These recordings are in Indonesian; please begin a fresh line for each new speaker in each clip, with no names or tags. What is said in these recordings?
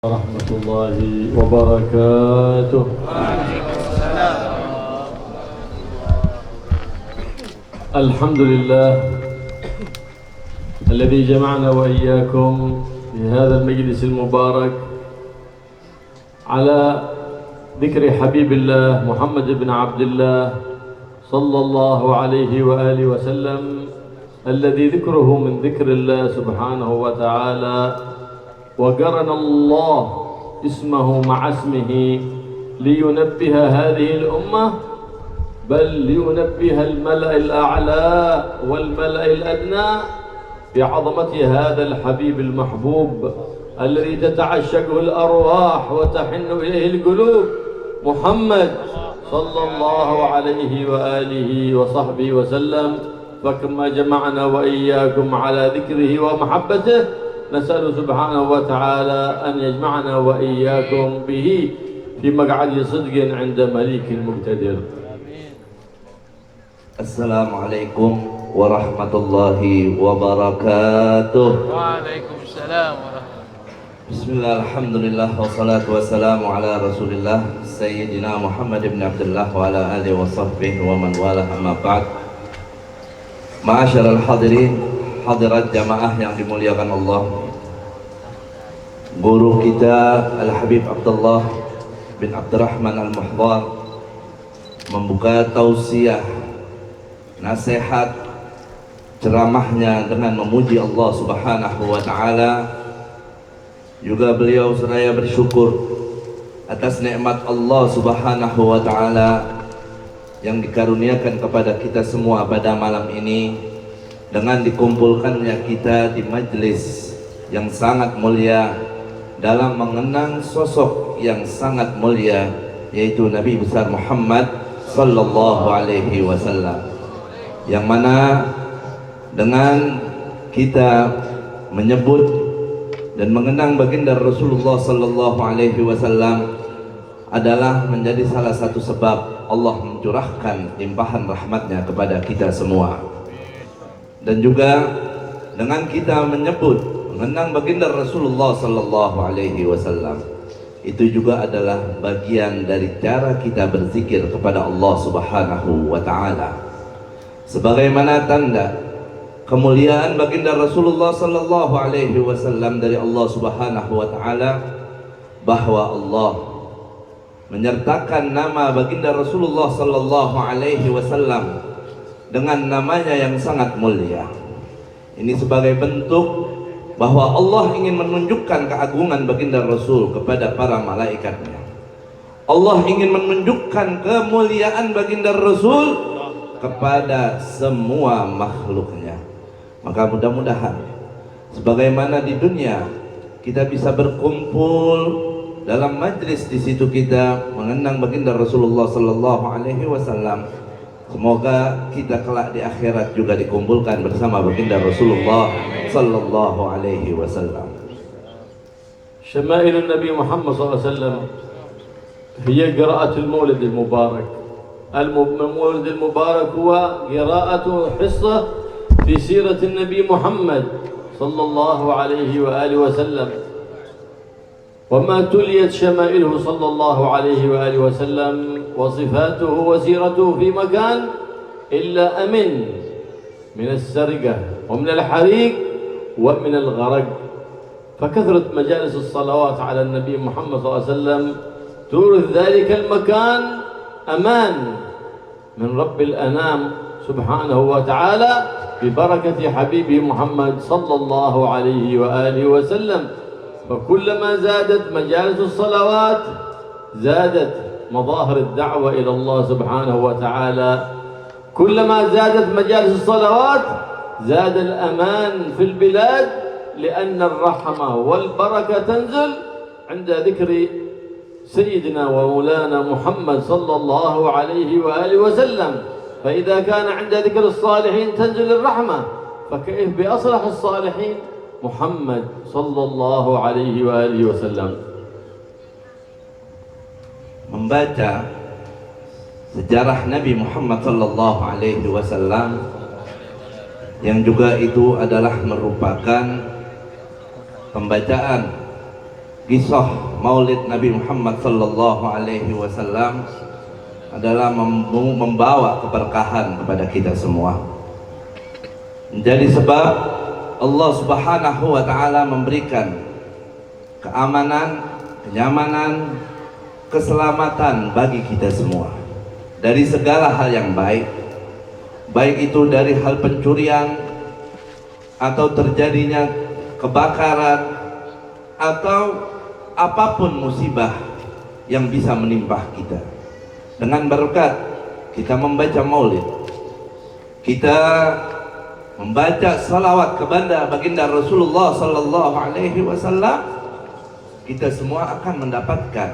ورحمة الله وبركاته. الحمد لله الذي جمعنا وإياكم في هذا المجلس المبارك على ذكر حبيب الله محمد بن عبد الله صلى الله عليه وآله وسلم، الذي ذكره من ذكر الله سبحانه وتعالى، وقرن الله اسمه مع اسمه لينبه هذه الأمة، بل لينبه الملأ الأعلى والملأ الأدنى بعظمة هذا الحبيب المحبوب الذي تتعشقه الأرواح وتحن إليه القلوب، محمد صلى الله عليه وآله وصحبه وسلم. فكما جمعنا وإياكم على ذكره ومحبته، نسأل سبحانه وتعالى أن يجمعنا وإياكم به في مقعد صدق عند مليك مقتدر.
السلام عليكم ورحمة الله وبركاته.
وعليكم السلام ورحمة الله.
بسم الله الحمد لله والصلاة والسلام على رسول الله سيدنا محمد بن عبد الله وعلى آله وصحبه ومن والاه، أما بعد. Ma'asyiral hadirin, hadirat jamaah yang dimuliakan Allah, guru kita Al-Habib Abdullah bin Abdurrahman Al-Muhdhar membuka tausiah, nasihat, ceramahnya dengan memuji Allah Subhanahu wa Ta'ala. Juga beliau seraya bersyukur atas nikmat Allah Subhanahu wa Ta'ala yang dikaruniakan kepada kita semua pada malam ini, dengan dikumpulkannya kita di majelis yang sangat mulia dalam mengenang sosok yang sangat mulia, yaitu Nabi besar Muhammad sallallahu alaihi wasallam, yang mana dengan kita menyebut dan mengenang baginda Rasulullah sallallahu alaihi wasallam adalah menjadi salah satu sebab Allah mencurahkan limpahan rahmatnya kepada kita semua. Dan juga dengan kita menyebut, mengenang baginda Rasulullah sallallahu alaihi wasallam, itu juga adalah bagian dari cara kita berzikir kepada Allah Subhanahu wa Ta'ala, sebagaimana tanda kemuliaan baginda Rasulullah sallallahu alaihi wasallam dari Allah Subhanahu wa Ta'ala, bahwa Allah menyertakan nama baginda Rasulullah sallallahu alaihi wasallam dengan namanya yang sangat mulia. Ini sebagai bentuk bahwa Allah ingin menunjukkan keagungan baginda Rasul kepada para malaikatnya. Allah ingin menunjukkan kemuliaan baginda Rasul kepada semua makhluknya. Maka mudah-mudahan sebagaimana di dunia kita bisa berkumpul dalam majlis, di situ kita mengenang baginda Rasulullah sallallahu alaihi wasallam, semoga kita kelak di akhirat juga dikumpulkan bersama baginda Rasulullah sallallahu alaihi wasallam.
شمائل النبي محمد صلى الله عليه وسلم هي قراءة المولد المبارك. المولد المبارك هو قراءة حصة في سيرة النبي محمد صلى الله عليه وآله وسلم، وما تليت شمائله صلى الله عليه وآله وسلم وصفاته وسيرته في مكان إلا أمن من السرقة ومن الحريق ومن الغرق. فكثرة مجالس الصلوات على النبي محمد صلى الله عليه وسلم تورث ذلك المكان أمان من رب الأنام سبحانه وتعالى ببركة حبيبه محمد صلى الله عليه وآله وسلم. فكلما زادت مجالس الصلوات زادت مظاهر الدعوة إلى الله سبحانه وتعالى، كلما زادت مجالس الصلوات زاد الأمان في البلاد، لأن الرحمة والبركة تنزل عند ذكر سيدنا ومولانا محمد صلى الله عليه وآله وسلم. فإذا كان عند ذكر الصالحين تنزل الرحمة، فكيف بأصلح الصالحين محمد صلى الله عليه وآله وسلم.
Membaca sejarah Nabi Muhammad sallallahu alaihi wasallam, yang juga itu adalah merupakan pembacaan kisah Maulid Nabi Muhammad sallallahu alaihi wasallam adalah membawa keberkahan kepada kita semua. Menjadi sebab Allah Subhanahu wa taala memberikan keamanan, kenyamanan, keselamatan bagi kita semua dari segala hal yang baik, baik itu dari hal pencurian atau terjadinya kebakaran atau apapun musibah yang bisa menimpa kita. Dengan berkat kita membaca maulid, kita membaca salawat kepada baginda Rasulullah sallallahu alaihi wasallam, kita semua akan mendapatkan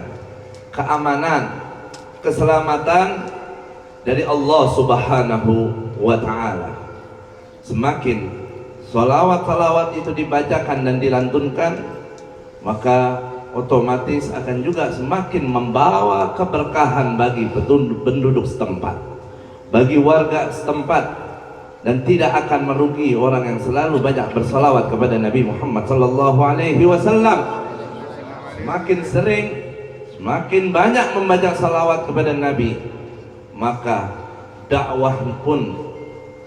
keamanan, keselamatan dari Allah Subhanahu wa taala. Semakin salawat-salawat itu dibacakan dan dilantunkan, maka otomatis akan juga semakin membawa keberkahan bagi penduduk setempat, bagi warga setempat, dan tidak akan merugi orang yang selalu banyak bersalawat kepada Nabi Muhammad sallallahu alaihi wasallam. Semakin sering, semakin banyak membaca salawat kepada Nabi, maka dakwah pun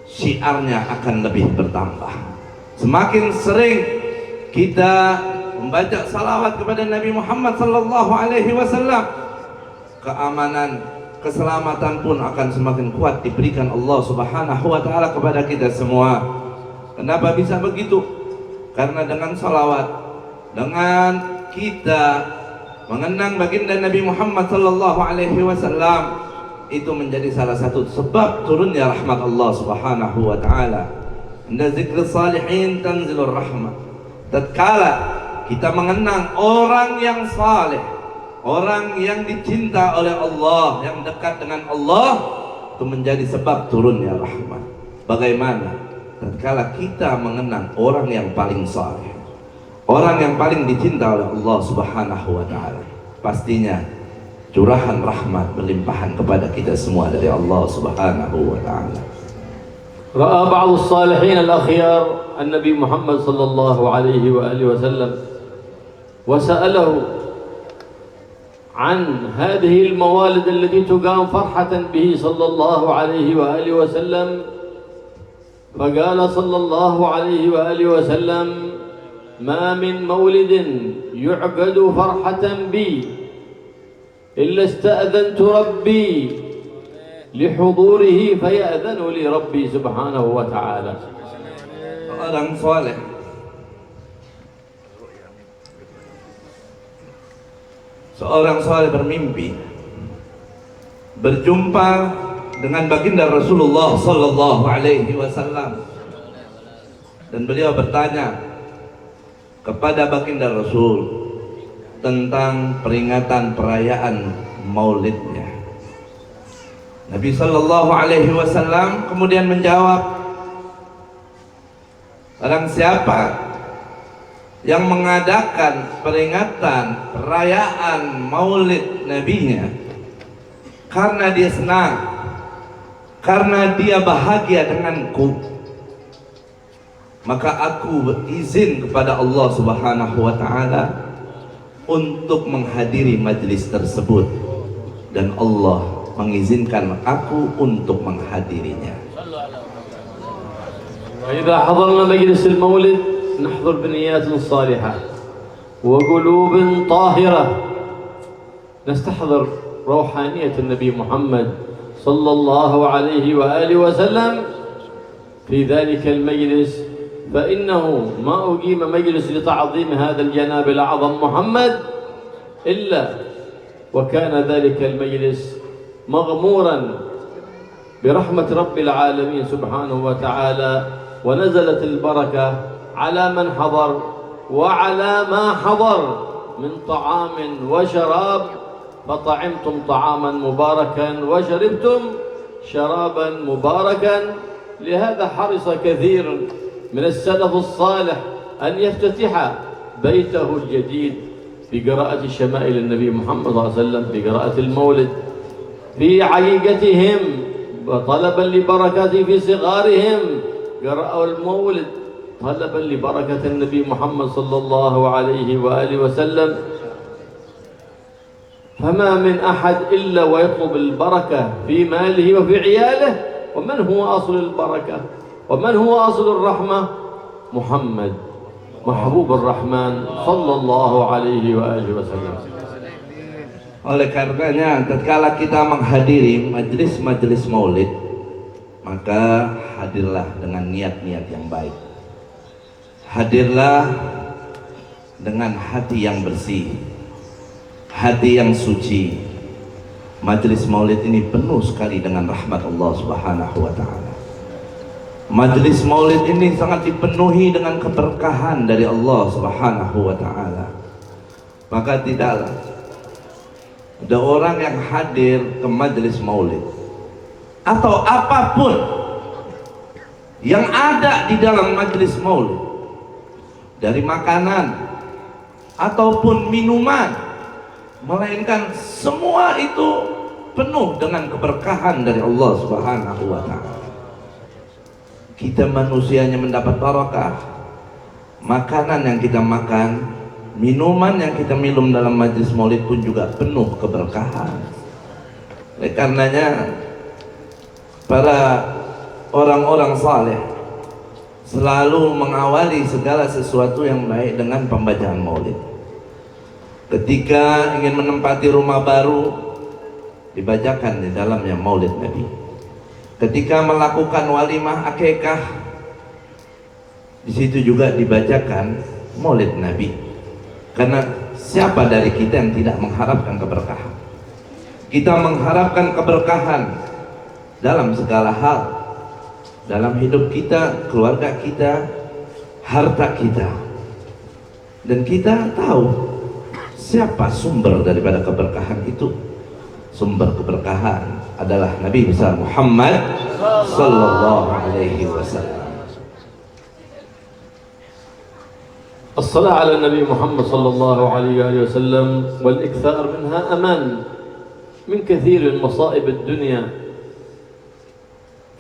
syiarnya akan lebih bertambah. Semakin sering kita membaca salawat kepada Nabi Muhammad sallallahu alaihi wasallam, keamanan, keselamatan pun akan semakin kuat diberikan Allah Subhanahu wa taala kepada kita semua. Kenapa bisa begitu? Karena dengan salawat, dengan kita mengenang baginda Nabi Muhammad sallallahu alaihi wasallam, itu menjadi salah satu sebab turunnya rahmat Allah Subhanahu wa taala. Inda zikri salihin tanzilur rahmah. Tatkala kita mengenang orang yang saleh, orang yang dicinta oleh Allah, yang dekat dengan Allah, itu menjadi sebab turunnya rahmat. Bagaimana tatkala kita mengenang orang yang paling saleh, orang yang paling dicinta oleh Allah Subhanahu wa taala, pastinya curahan rahmat berlimpahan kepada kita semua dari Allah Subhanahu wa taala.
رأى بعض الصالحين الأخيار النبي محمد صلى الله عليه وآله وسلم وسأله عن هذه الموالد التي تقام فرحة به صلى الله عليه وآله وسلم، فقال صلى الله عليه وآله وسلم: ما من مولد يعقد فرحة بي إلا استأذنت ربي لحضوره فيأذن لي ربي سبحانه وتعالى.
Orang soleh seorang soleh bermimpi berjumpa dengan baginda Rasulullah sallallahu alaihi wasallam, dan beliau bertanya kepada baginda Rasul tentang peringatan perayaan maulidnya. Nabi sallallahu alaihi wasallam kemudian menjawab, barang siapa yang mengadakan peringatan perayaan maulid nabinya karena dia senang, karena dia bahagia denganku, maka aku berizin kepada Allah Subhanahu wa taala untuk menghadiri majlis tersebut, dan Allah mengizinkan aku untuk menghadirinya.
فإذا حضرنا مجلس المولد نحضر بنيات صالحة وقلوب طاهرة، نستحضر روحانية النبي محمد صلى الله عليه وآله وسلم في ذلك المجلس، فإنه ما أقيم مجلس لتعظيم هذا الجناب الأعظم محمد إلا وكان ذلك المجلس مغمورا برحمة رب العالمين سبحانه وتعالى، ونزلت البركة على من حضر وعلى ما حضر من طعام وشراب، فطعمتم طعاما مباركا وشربتم شرابا مباركا. لهذا حرص كثير من السلف الصالح أن يفتتح بيته الجديد بقراءة شمائل النبي محمد صلى الله عليه وسلم، بقراءة المولد في عقيقتهم، وطلبا لبركاته في صغارهم قرأوا المولد طلبا لبركة النبي محمد صلى الله عليه وآله وسلم، فما من أحد إلا ويطلب البركة في ماله وفي عياله. ومن هو أصل البركة ومن هو أصل الرحمة؟ محمد محبوب الرحمن صلى الله عليه وآله وسلم.
Oleh karenanya, tatkala kita menghadiri majelis-majelis maulid, maka hadirlah dengan niat-niat yang baik. Hadirlah dengan hati yang bersih, hati yang suci. Majelis maulid ini penuh sekali dengan rahmat Allah Subhanahu wa taala. Majelis maulid ini sangat dipenuhi dengan keberkahan dari Allah Subhanahu wa taala. Maka tidaklah ada orang yang hadir ke majelis maulid atau apapun yang ada di dalam majelis maulid, dari makanan ataupun minuman, melainkan semua itu penuh dengan keberkahan dari Allah Subhanahu wa taala. Kita manusianya mendapat barakah. Makanan yang kita makan, minuman yang kita minum dalam majlis maulid pun juga penuh keberkahan. Oleh karenanya, para orang-orang saleh selalu mengawali segala sesuatu yang baik dengan pembacaan maulid. Ketika ingin menempati rumah baru, dibacakan di dalamnya maulid Nabi. Ketika melakukan walimah akikah, di situ juga dibacakan maulid Nabi. Karena siapa dari kita yang tidak mengharapkan keberkahan? Kita mengharapkan keberkahan dalam segala hal, dalam hidup kita, keluarga kita, harta kita. Dan kita tahu siapa sumber daripada keberkahan itu. Sumber keberkahan adalah Nabi besar Muhammad sallallahu alaihi wasallam.
الصلاة على النبي محمد صلى الله عليه وآله وسلم والإكثار منها أمان من كثير من مصائب الدنيا.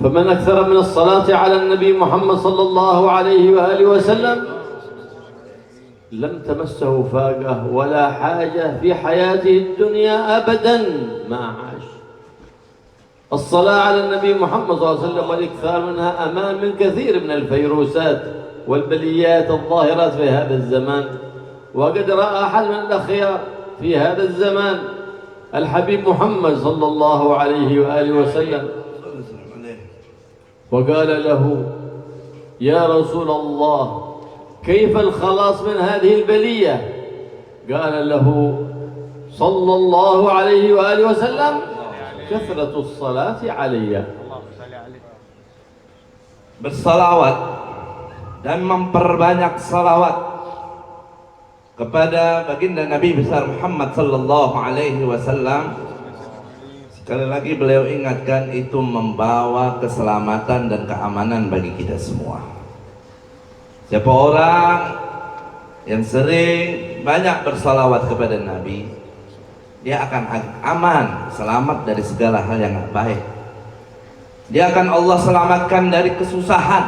فمن أكثر من الصلاة على النبي محمد صلى الله عليه وآله وسلم لم تمسه فاقة ولا حاجة في حياته الدنيا أبدا ما عاش. الصلاة على النبي محمد صلى الله عليه وسلم والإكثار منها أمان من كثير من الفيروسات والبليات الظاهرات في هذا الزمان. وقد رأى أحد من الأخيار في هذا الزمان الحبيب محمد صلى الله عليه وآله وسلم وقال له: يا رسول الله، كيف الخلاص من هذه البلية؟ قال له صلى الله عليه وآله وسلم: كثرة الصلاة علي.
Bersalawat dan memperbanyak salawat kepada baginda Nabi besar Muhammad sallallahu alaihi wasallam. Sekali lagi beliau ingatkan, itu membawa keselamatan dan keamanan bagi kita semua. Siapa orang yang sering banyak bersalawat kepada Nabi, dia akan aman, selamat dari segala hal yang tidak baik. Dia akan Allah selamatkan dari kesusahan.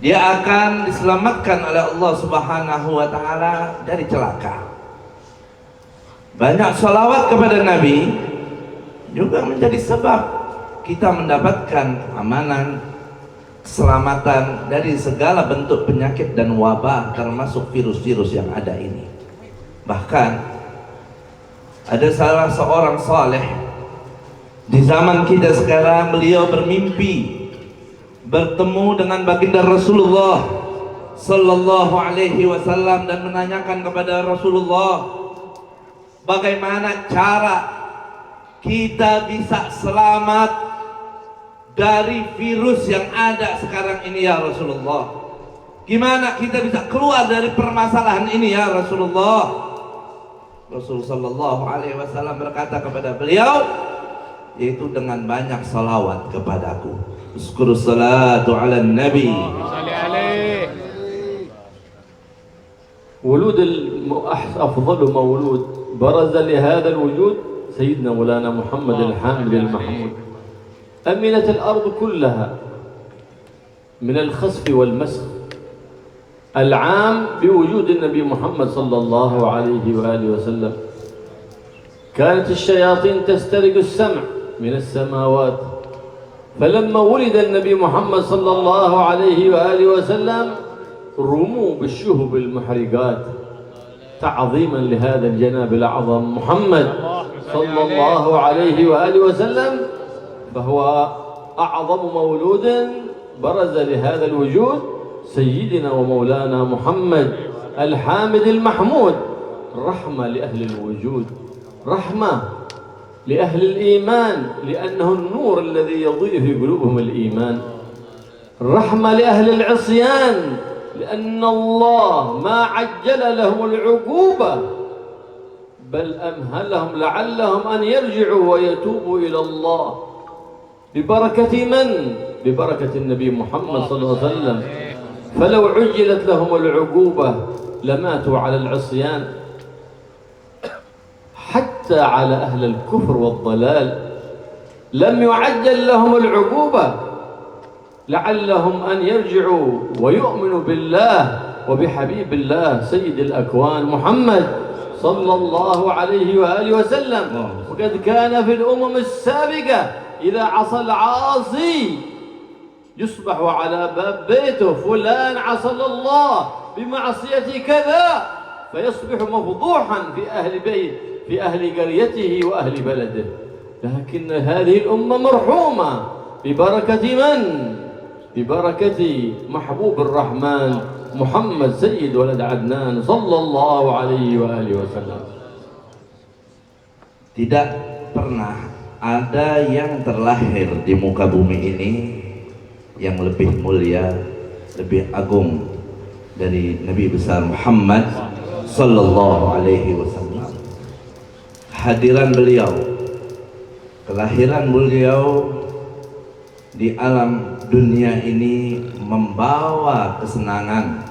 Dia akan diselamatkan oleh Allah Subhanahu wa taala dari celaka. Banyak salawat kepada Nabi juga menjadi sebab kita mendapatkan keamanan, keselamatan dari segala bentuk penyakit dan wabah, termasuk virus-virus yang ada ini. Bahkan ada salah seorang saleh di zaman kita sekarang, beliau bermimpi bertemu dengan baginda Rasulullah sallallahu alaihi wasallam dan menanyakan kepada Rasulullah, bagaimana cara kita bisa selamat dari virus yang ada sekarang ini ya Rasulullah? Gimana kita bisa keluar dari permasalahan ini ya Rasulullah? Rasul sallallahu alaihi wasallam berkata kepada beliau, yaitu dengan banyak salawat kepadaku. Uzkur salatu ala nabi.
ولود أفضل مولود برز لهذا الوجود سيدنا مولانا محمد الحامد المحمود. أمنت الأرض كلها من الخسف والمسخ العام بوجود النبي محمد صلى الله عليه وآله وسلم. كانت الشياطين تسترق السمع من السماوات، فلما ولد النبي محمد صلى الله عليه وآله وسلم رموا بالشهب المحرقات تعظيما لهذا الجناب الأعظم محمد صلى الله عليه وآله وسلم، فهو أعظم مولود برز لهذا الوجود سيدنا ومولانا محمد الحامد المحمود، رحمة لأهل الوجود، رحمة لأهل الإيمان لأنه النور الذي يضيء في قلوبهم الإيمان، رحمة لأهل العصيان لأن الله ما عجل لهم العقوبة بل أمهلهم لعلهم أن يرجعوا ويتوبوا إلى الله ببركة من؟ ببركة النبي محمد صلى الله عليه وسلم. فلو عجلت لهم العقوبة لماتوا على العصيان، حتى على أهل الكفر والضلال لم يعجل لهم العقوبة لعلهم أن يرجعوا ويؤمنوا بالله وبحبيب الله سيد الأكوان محمد صلى الله عليه وآله وسلم. وقد كان في الأمم السابقة إذا عصى العاصي يصبح على باب بيته فلان عصى الله بمعصية كذا، فيصبح مفضوحا في أهل قريته وأهل بلده. لكن هذه الأمة مرحومة ببركة من؟ ببركة محبوب الرحمن محمد سيد ولد عدنان صلى الله عليه وآله وسلم.
Tidak pernah ada yang terlahir di muka bumi ini yang lebih mulia, lebih agung dari Nabi besar Muhammad sallallahu alaihi wasallam. Hadiran beliau, kelahiran beliau di alam dunia ini membawa kesenangan,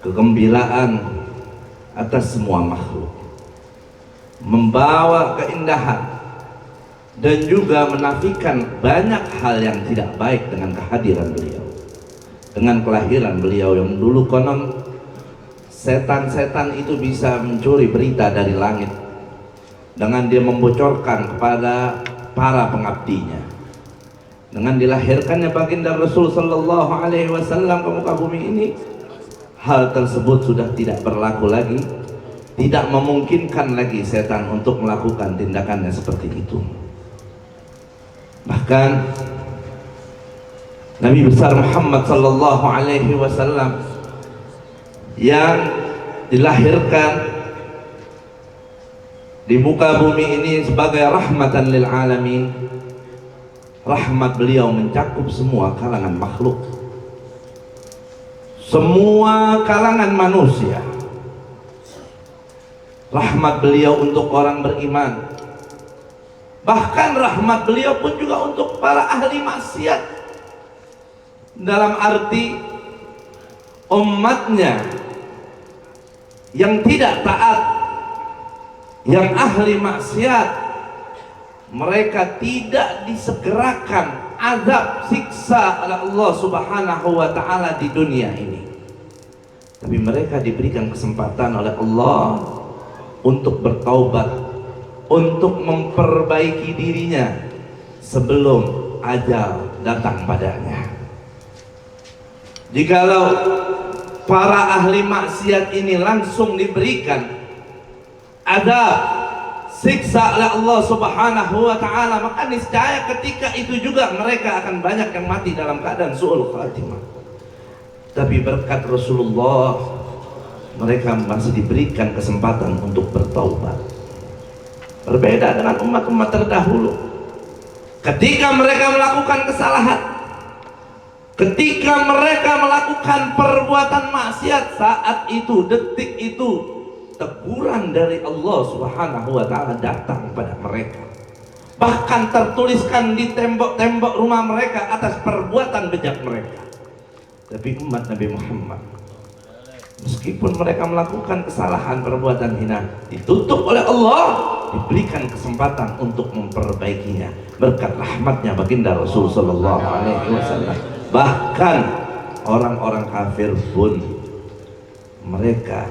kegembiraan atas semua makhluk, membawa keindahan dan juga menafikan banyak hal yang tidak baik dengan kehadiran beliau, dengan kelahiran beliau yang dulu konon setan-setan itu bisa mencuri berita dari langit dengan dia membocorkan kepada para pengabdinya. Dengan dilahirkannya baginda Rasul sallallahu alaihi wasallam ke muka bumi ini, hal tersebut sudah tidak berlaku lagi, tidak memungkinkan lagi setan untuk melakukan tindakannya seperti itu. Bahkan Nabi besar Muhammad sallallahu alaihi wasallam yang dilahirkan di muka bumi ini sebagai rahmatan lil alamin, rahmat beliau mencakup semua kalangan makhluk, semua kalangan manusia. Rahmat beliau untuk orang beriman, bahkan rahmat beliau pun juga untuk para ahli maksiat, dalam arti umatnya yang tidak taat, yang ahli maksiat, mereka tidak disegerakan azab siksa oleh Allah subhanahu wa ta'ala di dunia ini, tapi mereka diberikan kesempatan oleh Allah untuk bertaubat, untuk memperbaiki dirinya sebelum ajal datang padanya. Jikalau para ahli maksiat ini langsung diberikan azab siksa oleh Allah subhanahu wa ta'ala, maka niscaya ketika itu juga mereka akan banyak yang mati dalam keadaan su'ul khatimah. Tapi berkat Rasulullah, mereka masih diberikan kesempatan untuk bertaubat. Berbeda dengan umat-umat terdahulu, ketika mereka melakukan kesalahan, ketika mereka melakukan perbuatan maksiat, saat itu, detik itu, teguran dari Allah subhanahu wa ta'ala datang pada mereka. Bahkan tertuliskan di tembok-tembok rumah mereka atas perbuatan bejat mereka. Tapi umat Nabi Muhammad, meskipun mereka melakukan kesalahan, perbuatan hina, ditutup oleh Allah, diberikan kesempatan untuk memperbaikinya berkat rahmatnya baginda Rasul sallallahu alaihi wasallam. Bahkan orang-orang kafir pun mereka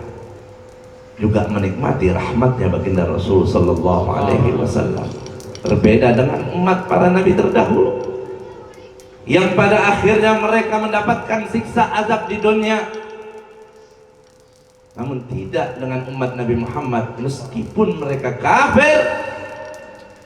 juga menikmati rahmatnya baginda Rasul sallallahu alaihi wasallam. Berbeda dengan umat para nabi terdahulu yang pada akhirnya mereka mendapatkan siksa azab di dunia. Namun tidak dengan umat Nabi Muhammad, meskipun mereka kafir,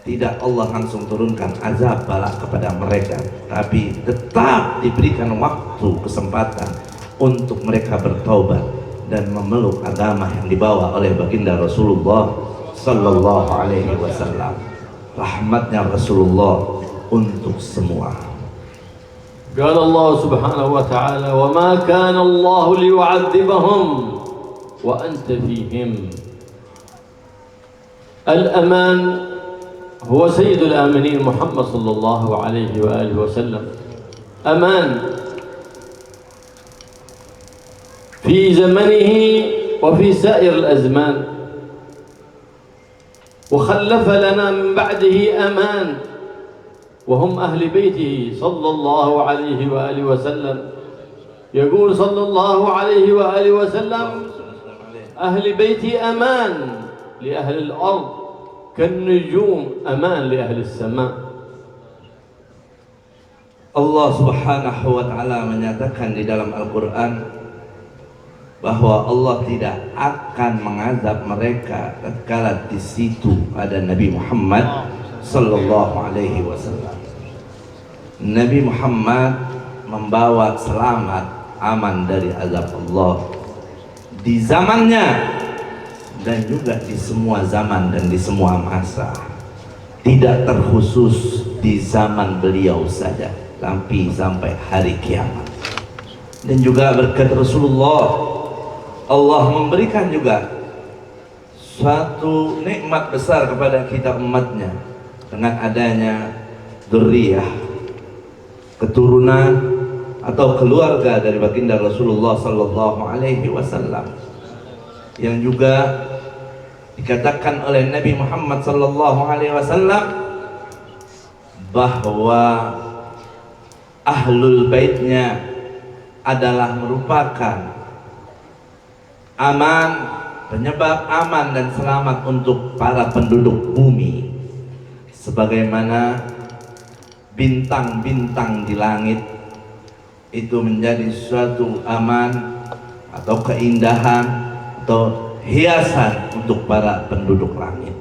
tidak Allah langsung turunkan azab balak kepada mereka, tapi tetap diberikan waktu, kesempatan untuk mereka bertaubat dan memeluk agama yang dibawa oleh baginda Rasulullah sallallahu alaihi wasallam. Rahmatnya Rasulullah untuk semua.
قال الله سبحانه وتعالى وما كان الله ليعذبهم وأنت فيهم. الأمان هو سيد الآمنين محمد صلى الله عليه وآله وسلم. أمان في زمنه وفي سائر الأزمان، وخلف لنا من بعده أمان وهم أهل بيته صلى الله عليه وآله وسلم. يقول صلى الله عليه وآله وسلم أهل بيتي أمان لأهل الأرض كالنجوم أمان لأهل السماء.
Allah subhanahu wa ta'ala menyatakan di dalam Al-Quran bahwa Allah tidak akan mengazab mereka tatkala di situ ada Nabi Muhammad sallallahu alaihi wasallam. Nabi Muhammad membawa selamat aman dari azab Allah di zamannya dan juga di semua zaman dan di semua masa, tidak terkhusus di zaman beliau saja, tapi sampai hari kiamat. Dan juga berkat Rasulullah, Allah memberikan juga suatu nikmat besar kepada kita umatnya dengan adanya dzurriyyah, keturunan atau keluarga dari baginda Rasulullah sallallahu alaihi wasallam, yang juga dikatakan oleh Nabi Muhammad sallallahu alaihi wasallam bahwa ahlul baitnya adalah merupakan aman, penyebab aman dan selamat untuk para penduduk bumi, sebagaimana bintang-bintang di langit itu menjadi suatu aman atau keindahan atau hiasan untuk para penduduk langit.